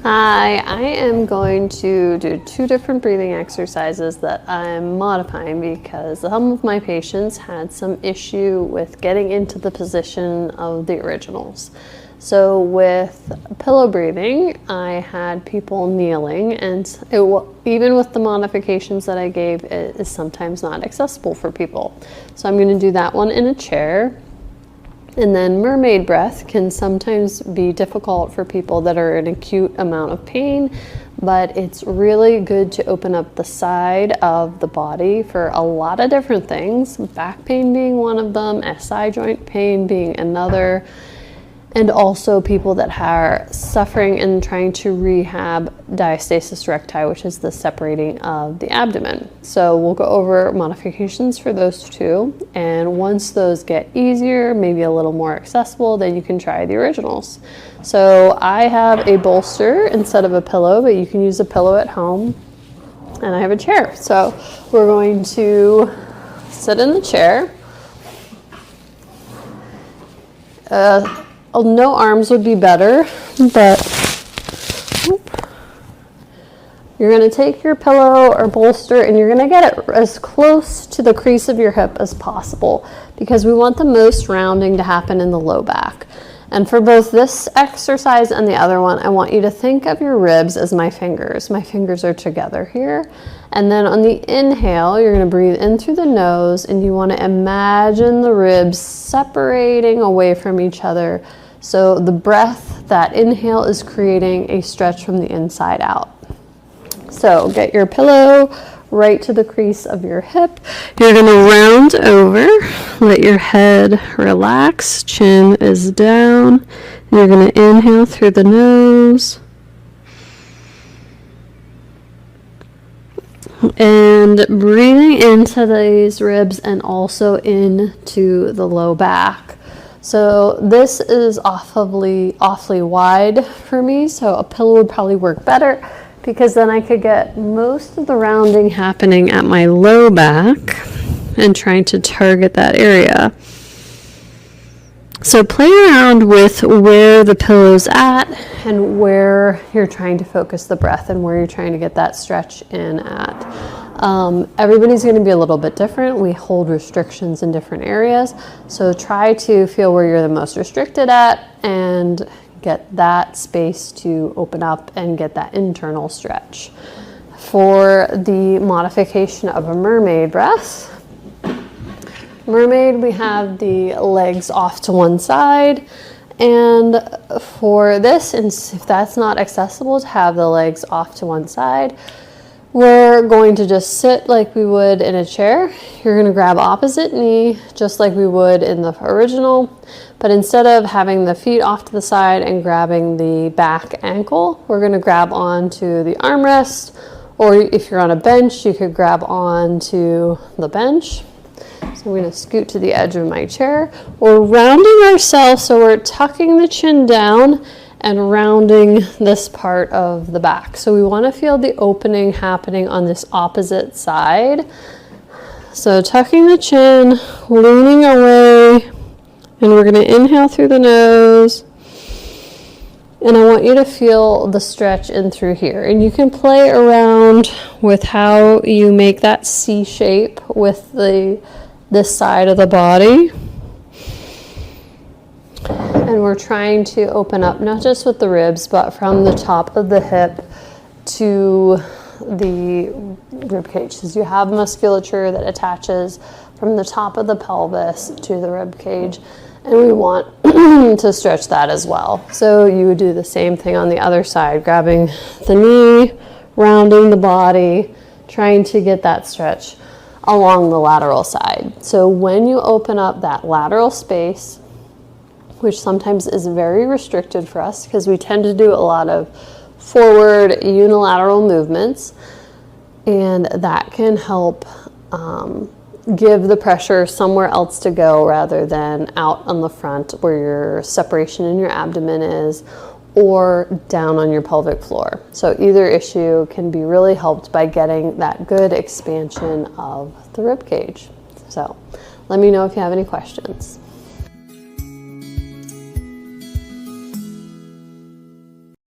Hi, I am going to do 2 different breathing exercises that I'm modifying because some of my patients had some issue with getting into the position of the originals. So with pillow breathing, I had people kneeling, and even with the modifications that I gave, it is sometimes not accessible for people. So I'm going to do that one in a chair. And then mermaid breath can sometimes be difficult for people that are in acute amount of pain, but it's really good to open up the side of the body for a lot of different things, back pain being one of them, SI joint pain being another, and also people that are suffering and trying to rehab diastasis recti, which is the separating of the abdomen. So we'll go over modifications for those 2, and once those get easier, maybe a little more accessible, then you can try the originals. So I have a bolster instead of a pillow, but you can use a pillow at home, and I have a chair. So we're going to sit in the chair. No arms would be better, but you're going to take your pillow or bolster and you're going to get it as close to the crease of your hip as possible because we want the most rounding to happen in the low back. And for both this exercise and the other one, I want you to think of your ribs as my fingers. My fingers are together here. And then on the inhale, you're going to breathe in through the nose and you want to imagine the ribs separating away from each other. So the breath, that inhale, is creating a stretch from the inside out. So get your pillow right to the crease of your hip. You're going to round over, let your head relax, chin is down. You're going to inhale through the nose. And breathing into these ribs and also into the low back. So this is awfully wide for me, so a pillow would probably work better because then I could get most of the rounding happening at my low back and trying to target that area. So play around with where the pillow's at and where you're trying to focus the breath and where you're trying to get that stretch in at. Everybody's going to be a little bit different. We hold restrictions in different areas. So try to feel where you're the most restricted at and get that space to open up and get that internal stretch. For the modification of a mermaid breath, mermaid, we have the legs off to one side, and for this, and if that's not accessible to have the legs off to one side, we're going to just sit like we would in a chair. You're going to grab opposite knee just like we would in the original, but instead of having the feet off to the side and grabbing the back ankle, we're going to grab onto the armrest, or if you're on a bench, you could grab onto the bench. So I'm going to scoot to the edge of my chair. We're rounding ourselves, so we're tucking the chin down and rounding this part of the back. So we want to feel the opening happening on this opposite side. So tucking the chin, leaning away, and we're going to inhale through the nose. And I want you to feel the stretch in through here. And you can play around with how you make that C shape with this side of the body. And we're trying to open up not just with the ribs, but from the top of the hip to the rib cage. Because you have musculature that attaches from the top of the pelvis to the rib cage. And we want to stretch that as well. So you would do the same thing on the other side, grabbing the knee, rounding the body, trying to get that stretch along the lateral side. So when you open up that lateral space, which sometimes is very restricted for us because we tend to do a lot of forward unilateral movements, and that can help give the pressure somewhere else to go rather than out on the front where your separation in your abdomen is, or down on your pelvic floor. So either issue can be really helped by getting that good expansion of the rib cage. So let me know if you have any questions.